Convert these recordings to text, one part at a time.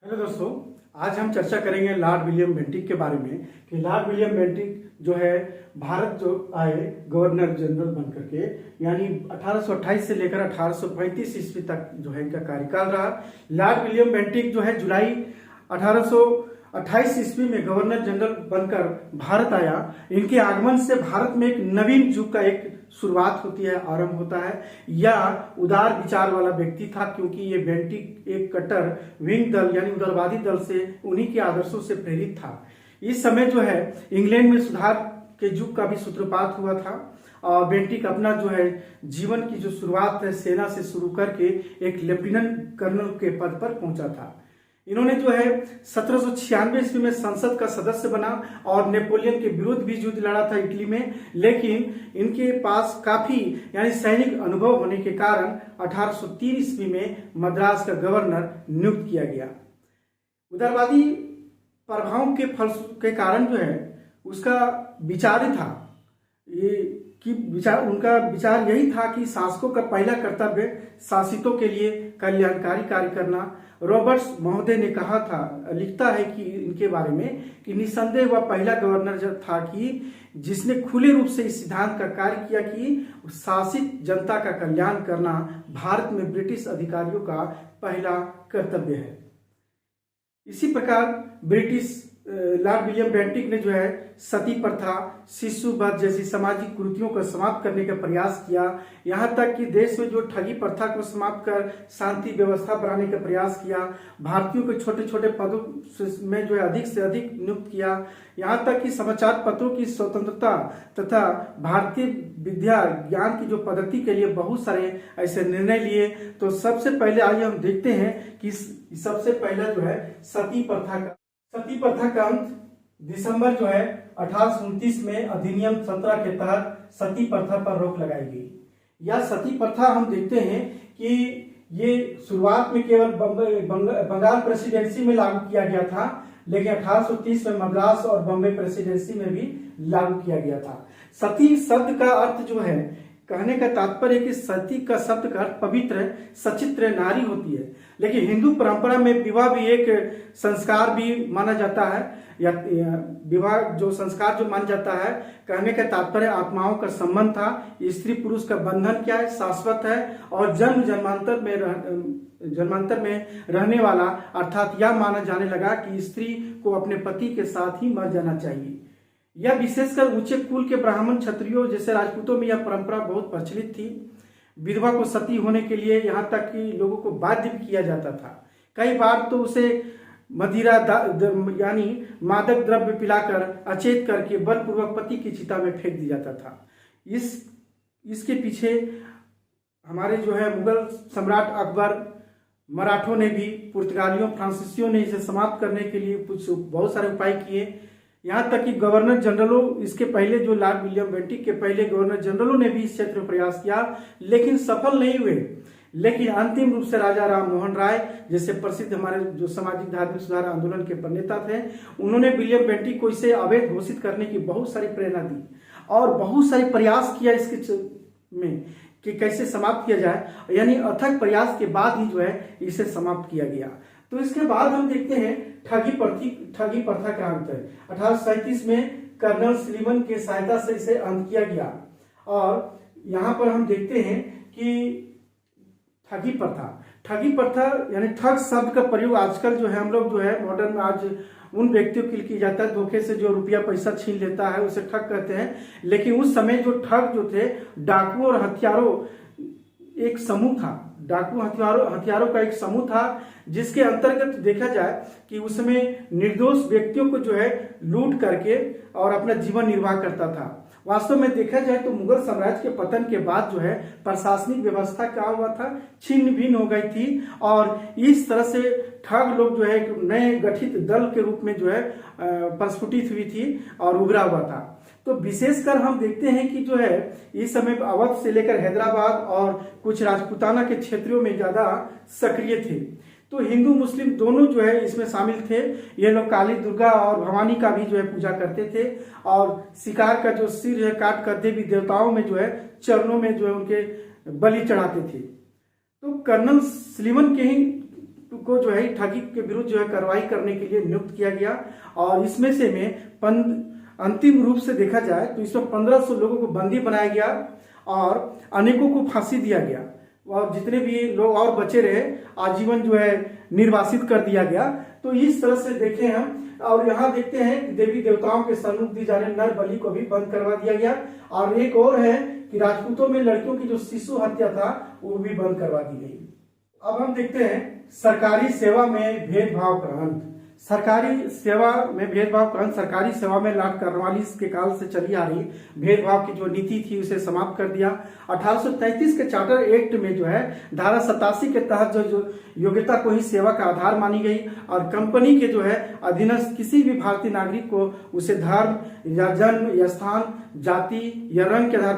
Hello दोस्तों, आज हम चर्चा करेंगे लॉर्ड विलियम बेंटिक के बारे में कि लॉर्ड विलियम बेंटिक जो है भारत जो आए गवर्नर जनरल बनकर के, यानी 1828 से लेकर 1835 ईस्वी तक जो है इनका कार्यकाल रहा। लॉर्ड विलियम बेंटिक जो है जुलाई 1828 ईस्वी में गवर्नर जनरल बनकर भारत आया। इनके आगमन से भारत में एक नवीन युग का एक शुरुआत होती है, आरंभ होता है। यह उदार विचार वाला व्यक्ति था, क्योंकि ये बेंटिक एक कट्टर विंग दल यानी उदारवादी दल से, उन्हीं के आदर्शों से प्रेरित था। इस समय जो है इंग्लैंड में सुधार के युग का भी सूत्रपात हुआ था और बेंटिक अपना जो है जीवन की जो शुरुआत है सेना से शुरू करके एक लेफ्टिनेंट कर्नल के पद पर पहुंचा था। इन्होंने जो है 1796 ईस्वी में संसद का सदस्य बना और नेपोलियन के विरुद्ध भी युद्ध लड़ा था इटली में, लेकिन इनके पास काफी यानी सैनिक अनुभव होने के कारण 1803 ईस्वी में मद्रास का गवर्नर नियुक्त किया गया। उदारवादी प्रभावों के फल के कारण जो है उसका विचार ही था उनका विचार यही था कि शासकों का पहला कर्तव्य शासितों के लिए कल्याणकारी कार्य करना। रॉबर्ट्स महोदय ने कहा था, लिखता है कि इनके बारे में कि निसंदेह वह पहला गवर्नर था कि जिसने खुले रूप से इस सिद्धांत का कार्य किया कि शासित जनता का कल्याण करना भारत में ब्रिटिश अधिकारियों का पहला कर्तव्य है। इसी प्रकार ब्रिटिश लॉर्ड विलियम बेंटिक ने जो है सती प्रथा, शिशु वध जैसी सामाजिक कुरीतियों को समाप्त करने का प्रयास किया। यहाँ तक कि देश में जो ठगी प्रथा को समाप्त कर शांति व्यवस्था बढ़ाने का प्रयास किया। भारतीयों को छोटे छोटे पदों में जो है अधिक से अधिक नियुक्त किया। यहाँ तक कि समाचार पत्रों की स्वतंत्रता तथा भारतीय विद्या ज्ञान की जो पद्धति के लिए बहुत सारे ऐसे निर्णय लिए। तो सबसे पहले आइए हम देखते हैं कि सबसे पहला जो है सती प्रथा का अंत दिसंबर जो है 1829 में अधिनियम 17 के तहत सती प्रथा पर रोक लगाई गई। यह सती प्रथा हम देखते हैं कि ये शुरुआत में केवल बंगाल प्रेसिडेंसी में लागू किया गया था, लेकिन 1830 में मद्रास और बॉम्बे प्रेसिडेंसी में भी लागू किया गया था। सती शब्द का अर्थ जो है, कहने का तात्पर्य कि सती का शब्द का अर्थ पवित्र सचित्र नारी होती है, लेकिन हिंदू परंपरा में विवाह भी एक संस्कार भी माना जाता है, या विवाह जो संस्कार जो माना जाता है, कहने का तात्पर्य आत्माओं का संबंध था। स्त्री पुरुष का बंधन क्या है, शाश्वत है और जन्म जन्मांतर में रहने वाला, अर्थात यह माना जाने लगा कि स्त्री को अपने पति के साथ ही मर जाना चाहिए। यह विशेषकर ऊंचे कुल के ब्राह्मण क्षत्रियों जैसे राजपूतों में यह परंपरा बहुत प्रचलित थी। विधवा को सती होने के लिए यहाँ तक कि लोगों को बाध्य भी किया जाता था। कई बार तो उसे मदिरा यानी मादक द्रव्य पिलाकर अचेत करके बलपूर्वक पति की चिता में फेंक दिया जाता था। इसके पीछे हमारे जो है मुगल सम्राट अकबर, मराठों ने भी, पुर्तगालियों फ्रांसीसियों ने इसे समाप्त करने के लिए कुछ बहुत सारे उपाय किए। यहाँ तक कि गवर्नर जनरलों, इसके पहले जो लॉर्ड विलियम बेंटिक के पहले गवर्नर जनरलों ने भी इस क्षेत्र में प्रयास किया, लेकिन सफल नहीं हुए। लेकिन अंतिम रूप से राजा राम मोहन राय जैसे प्रसिद्ध हमारे जो सामाजिक धार्मिक सुधार आंदोलन के प्रणेता थे, उन्होंने विलियम बेंटिक को इसे अवैध घोषित करने की बहुत सारी प्रेरणा दी और बहुत सारे प्रयास किया इसके में कि कैसे समाप्त किया जाए, यानी अथक प्रयास के बाद ही जो है इसे समाप्त किया गया। तो इसके बाद हम देखते हैं ठगी प्रथा का अंत है। 1837 में कर्नल स्लीमन के सहायता से इसे अंत किया गया। और यहाँ पर हम देखते हैं कि ठगी प्रथा यानी ठग शब्द का प्रयोग आजकल जो है हम लोग जो है मॉडर्न में आज उन व्यक्तियों के लिए किया जाता है, धोखे से जो रुपया पैसा छीन लेता है उसे ठग कहते हैं। लेकिन उस समय जो ठग जो थे, डाकुओं और हथियारों एक समूह था, डाकू हथियारों का एक समूह था, जिसके अंतर्गत देखा जाए कि उसमें निर्दोष व्यक्तियों को जो है लूट करके और अपना जीवन निर्वाह करता था। वास्तव में देखा जाए तो मुगल साम्राज्य के पतन के बाद जो है प्रशासनिक व्यवस्था क्या हुआ था, छिन्न भिन्न हो गई थी और इस तरह से ठग लोग जो है एक नए गठित दल के रूप में जो है प्रस्फुटित हुई थी और उभरा हुआ था। तो विशेषकर हम देखते हैं कि जो है इस समय अवध से लेकर हैदराबाद और कुछ राजपूताना के क्षेत्रों में ज्यादा सक्रिय थे। तो हिंदू मुस्लिम दोनों जो है इसमें शामिल थे। ये लोग काली दुर्गा और भवानी का भी जो है पूजा करते थे और शिकार का जो सिर है काट कर देवी देवताओं में जो है चरणों में जो है उनके बलि चढ़ाते थे। तो कर्नल स्लीमन के ही को जो है ठगी के विरुद्ध जो है कार्रवाई करने के लिए नियुक्त किया गया। और इसमें से अंतिम रूप से देखा जाए तो इसमें 1500 लोगों को बंदी बनाया गया और अनेकों को फांसी दिया गया, और जितने भी लोग और बचे रहे आजीवन जो है निर्वासित कर दिया गया। तो इस तरह से देखें हम, और यहाँ देखते हैं कि देवी देवताओं के सम्मुख दी जाने नर बलि को भी बंद करवा दिया गया। और एक और है कि राजपूतों में लड़कियों की जो शिशु हत्या था वो भी बंद करवा दी गई। अब हम देखते हैं सरकारी सेवा में भेदभाव का अंत। सरकारी सेवा में भेदभाव का अंत, सरकारी सेवा में लॉर्ड कॉर्नवालिस के काल से चली आ रही भेदभाव की जो नीति थी उसे समाप्त कर दिया। 1833 के चार्टर एक्ट में जो है धारा 87 के तहत जो योग्यता को ही सेवा का आधार मानी गई, और कंपनी के जो है अधीनस्थ किसी भी भारतीय नागरिक को उसे धर्म या जन्म या स्थान, जाति या रंग के आधार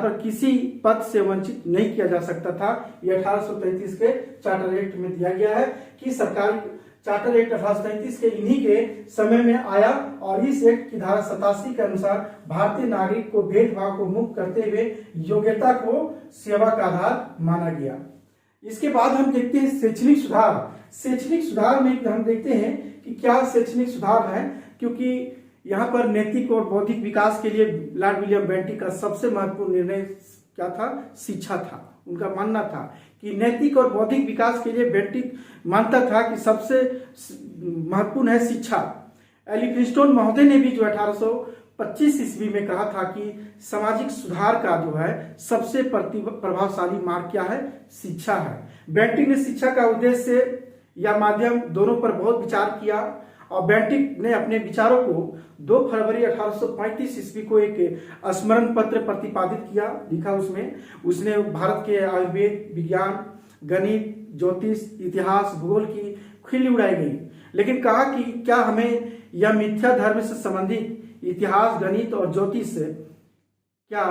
पर किसी पद से वंचित नहीं किया जा सकता था। यह 1833 के चार्टर एक्ट में दिया गया है कि सरकार चार्टर एक्ट 1833 के इन्हीं के समय में आया, और इस एक्ट की धारा 87 के अनुसार भारतीय नागरिक को भेदभाव को मुक्त करते हुए योग्यता को सेवा का आधार माना गया। इसके बाद हम देखते हैं शैक्षणिक सुधार। शैक्षणिक सुधार में हम देखते हैं कि क्या शैक्षणिक सुधार है, क्योंकि यहाँ पर नैतिक और बौद्धिक विकास के लिए लॉर्ड विलियम बेंटिक का सबसे महत्वपूर्ण निर्णय क्या था? शिक्षा था। उनका मानना था कि नैतिक और बौद्धिक विकास के लिए बेंटिक मानता था कि सबसे महत्वपूर्ण है शिक्षा। एलिफिंस्टन महोदय ने भी जो 1825 ईस्वी में कहा था कि सामाजिक सुधार का जो है सबसे प्रभावशाली मार्ग क्या है? शिक्षा है। बेंटिक ने शिक्षा का उद्देश्य या माध्यम दोनों पर बहुत विचार किया, और बेंटिक ने अपने विचारों को 2 फरवरी 1835 ईस्वी को एक स्मरण पत्र प्रतिपादित किया। लिखा उसने भारत के आयुर्वेद, विज्ञान, गणित, ज्योतिष, इतिहास, भूगोल की खिल्ली उड़ाई गई, लेकिन कहा कि क्या हमें यह मिथ्या धर्म से संबंधित इतिहास, गणित और ज्योतिष क्या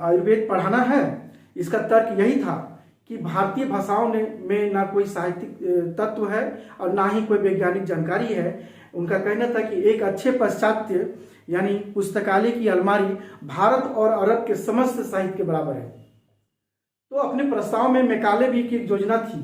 आयुर्वेद पढ़ाना है? इसका तर्क यही था कि भारतीय भाषाओं में ना कोई साहित्यिक तत्व है और ना ही कोई वैज्ञानिक जानकारी है। उनका कहना था कि एक अच्छे पाश्चात्य यानी पुस्तकालय की अलमारी भारत और अरब के समस्त साहित्य के बराबर है। तो अपने प्रस्ताव में मैकाले भी की योजना थी।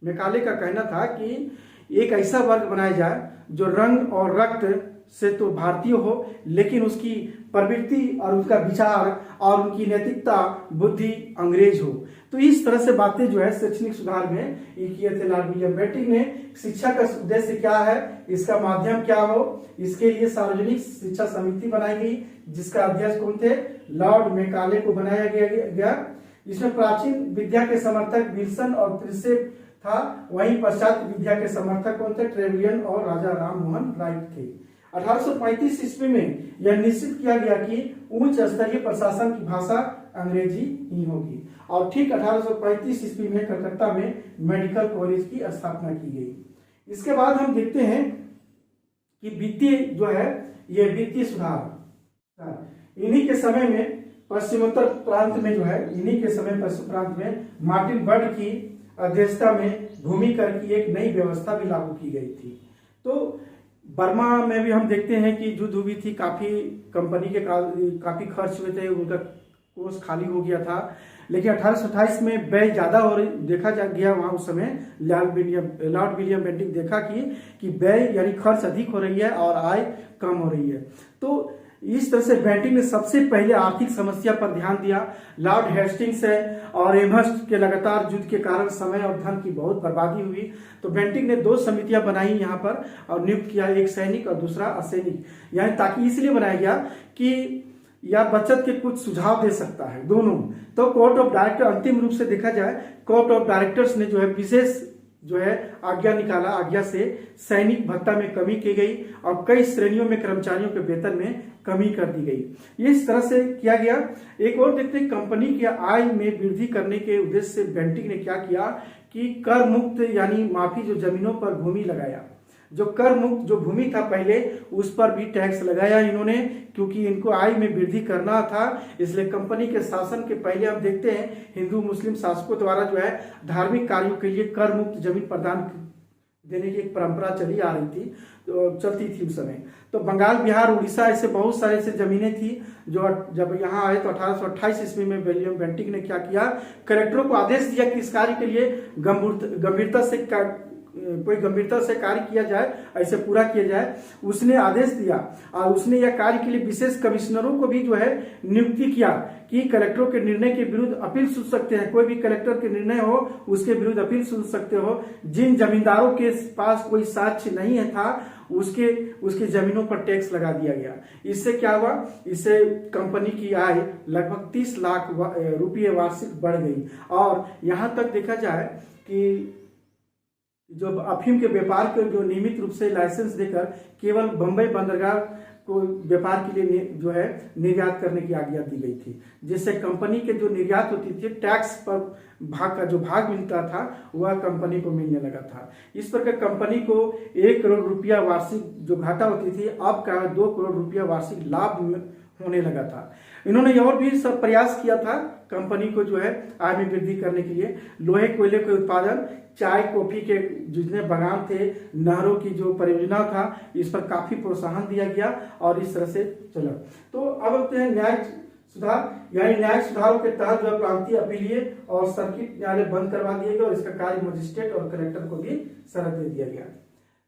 मैकाले का कहना था कि एक ऐसा वर्ग बनाया जाए जो रंग और रक्त से तो भारतीय हो, लेकिन उसकी प्रवृत्ति और उसका विचार और उनकी नैतिकता, बुद्धि अंग्रेज हो। तो इस तरह से बातें जो है शैक्षणिक सुधार में ये किए थे लॉर्ड विलियम बेंटिक ने। शिक्षा का उद्देश्य क्या है, इसका माध्यम क्या हो, इसके लिए सार्वजनिक शिक्षा समिति बनाई गई, जिसका अध्यक्ष कौन थे? लॉर्ड मैकाले को बनाया गया। इसमें प्राचीन विद्या के समर्थक विल्सन और प्रिंसेप था, वहीं पश्चात विद्या के समर्थक कौन थे? ट्रेवलियन और राजा राम मोहन राय थे। 1835 ईस्वी में यह निश्चित किया गया कि उच्च स्तरीय प्रशासन की भाषा अंग्रेजी ही होगी, और ठीक 1835 ईस्वी में कलकत्ता में मेडिकल कॉलेज की स्थापना की गई। इसके बाद हम देखते हैं कि वित्तीय जो है ये वित्तीय सुधार इन्हीं के समय में पश्चिमोत्तर प्रांत में जो है इन्हीं के समय पश्चिम प्रांत में मार्टिन बर्ड की अध्यक्षता में भूमि कर की एक नई व्यवस्था भी लागू की गई थी। तो बर्मा में भी हम देखते हैं कि युद्ध हुई थी, काफी कंपनी के काफी खर्च हुए थे, उनका कोष खाली हो गया था, लेकिन 1828 में व्यय ज्यादा और देखा जा गया वहां उस समय लॉर्ड विलियम बेंटिक देखा कि व्यय यानी खर्च अधिक हो रही है और आय कम हो रही है। तो इस तरह से बेंटिक ने सबसे पहले आर्थिक समस्या पर ध्यान दिया। लॉर्ड हेस्टिंग्स और एमहर्स्ट के लगातार युद्ध के कारण समय और धन की बहुत बर्बादी हुई, तो बेंटिक ने 2 समितियां बनाई यहाँ पर और नियुक्त किया, एक सैनिक और दूसरा असैनिक, यानी ताकि इसलिए बनाया गया कि या बचत के कुछ सुझाव दे सकता है दोनों। तो कोर्ट ऑफ डायरेक्टर, अंतिम रूप से देखा जाए कोर्ट ऑफ डायरेक्टर्स ने जो है विशेष जो है आज्ञा निकाला। आज्ञा से सैनिक भत्ता में कमी की गई और कई श्रेणियों में कर्मचारियों के वेतन में कमी कर दी गई। इस तरह से किया गया। एक और देखते हैं, कंपनी की आय में वृद्धि करने के उद्देश्य से बेंटिक ने क्या किया कि कर मुक्त यानी माफी जो जमीनों पर भूमि लगाया, जो कर मुक्त जो भूमि था पहले उस पर भी टैक्स लगाया इन्होंने, क्योंकि इनको आय में वृद्धि करना था। इसलिए कंपनी के शासन के पहले हम देखते हैं हिंदू मुस्लिम शासकों द्वारा जो है धार्मिक कार्यों के लिए कर मुक्त जमीन प्रदान देने की एक परंपरा चली आ रही थी, तो चलती थी उस समय। तो बंगाल, बिहार, उड़ीसा ऐसे बहुत सारे ऐसे जमीनें थी जो जब यहाँ आए तो 1828 ईस्वी में विलियम बेंटिक ने क्या किया, कलेक्टरों को आदेश दिया कि इस कार्य के लिए कोई गंभीरता से कार्य किया जाए, ऐसे पूरा किया जाए। उसने आदेश दिया और उसने यह कार्य के लिए विशेष कमिश्नरों को भी जो है नियुक्ति किया कि कलेक्टरों के निर्णय के विरुद्ध अपील सुन सकते हैं। कोई भी कलेक्टर के निर्णय हो उसके विरुद्ध अपील सुन सकते हो। जिन जमींदारों के पास कोई साक्ष्य नहीं था उसके जमीनों पर टैक्स लगा दिया गया। इससे क्या हुआ, इससे कंपनी की आय लगभग 30 लाख रुपये वार्षिक बढ़ गई। और यहाँ तक देखा जाए कि जो अफीम के व्यापार को जो नियमित रूप से लाइसेंस देकर केवल बंबई बंदरगाह को व्यापार के लिए जो है निर्यात करने की आज्ञा दी गई थी, जिससे कंपनी के जो निर्यात होती थी टैक्स पर भाग का जो भाग मिलता था वह कंपनी को मिलने लगा था। इस प्रकार कंपनी को 1 करोड़ रुपया वार्षिक जो घाटा होती थी अब का 2 करोड़ रुपया वार्षिक लाभ होने लगा था। इन्होंने और भी सब प्रयास किया था कंपनी को जो है आय में वृद्धि करने के लिए। लोहे कोयले के उत्पादन, चाय कॉफी के जितने बागान थे, नहरों की जो परियोजना था, इस पर काफी प्रोत्साहन दिया गया और इस तरह से चला। तो अब होते हैं न्यायिक सुधार, यानी न्यायिक सुधारों के तहत जो प्रांतीय अपीलीय और सर्किट न्यायालय बंद करवा दिए गए और इसका कार्य मजिस्ट्रेट और कलेक्टर को भी सौंप दे दिया गया।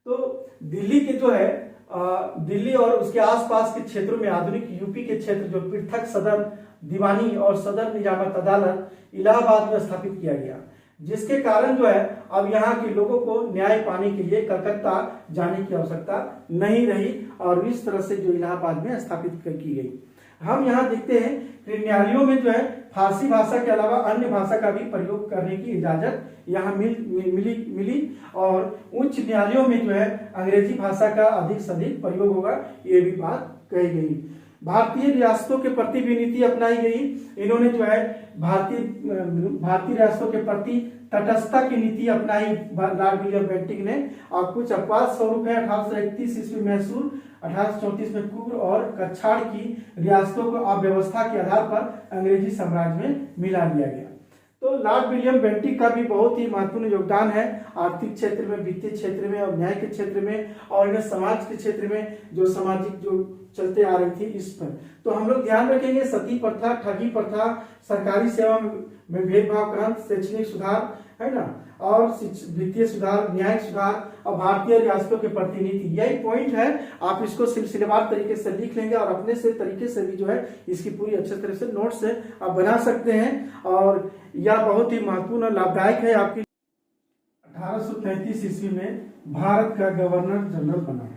तो दिल्ली के जो है दिल्ली और उसके आसपास के क्षेत्रों में आधुनिक यूपी के क्षेत्र जो पृथक सदर दीवानी और सदर निजामत अदालत इलाहाबाद में स्थापित किया गया, जिसके कारण जो है अब यहाँ के लोगों को न्याय पाने के लिए कलकत्ता जाने की आवश्यकता नहीं रही और इस तरह से जो इलाहाबाद में स्थापित की गई। हम यहाँ देखते हैं कि न्यायालयों में जो है फारसी भाषा के अलावा अन्य भाषा का भी प्रयोग करने की इजाजत यहाँ मिली और उच्च न्यायालयों में जो है अंग्रेजी भाषा का अधिक से अधिक प्रयोग होगा, ये भी बात कही गई। भारतीय रियासतों के प्रति भी नीति अपनाई गई। इन्होंने जो है भारतीय रियासतों के प्रति तटस्थता की नीति अपनाई लॉर्ड विलियम बेंटिक ने। और कुछ अपवाद स्वरूप है 1831 ईस्वी मैसूर, 1834 में कुर्ग और कछाड़ की रियासतों को अव्यवस्था के आधार पर अंग्रेजी साम्राज्य में मिला लिया गया। तो लॉर्ड विलियम बेंटिक का भी बहुत ही महत्वपूर्ण योगदान है आर्थिक क्षेत्र में, वित्तीय क्षेत्र में और न्याय के क्षेत्र में और इन्हें समाज के क्षेत्र में जो सामाजिक जो चलते आ रही थी इस पर। तो हम लोग ध्यान रखेंगे सती प्रथा, ठगी प्रथा, सरकारी सेवा में भेदभाव क्रांत, शैक्षणिक सुधार है ना, और वित्तीय सुधार, न्यायिक सुधार और भारतीय रियासतों के प्रति नीति, यही पॉइंट है। आप इसको सिलसिलेवार तरीके से लिख लेंगे और अपने से तरीके से भी जो है इसकी पूरी अच्छे तरह से नोट्स है आप बना सकते हैं और यह बहुत ही महत्वपूर्ण और लाभदायक है आपकी। 1833 ईस्वी में भारत का गवर्नर जनरल बना।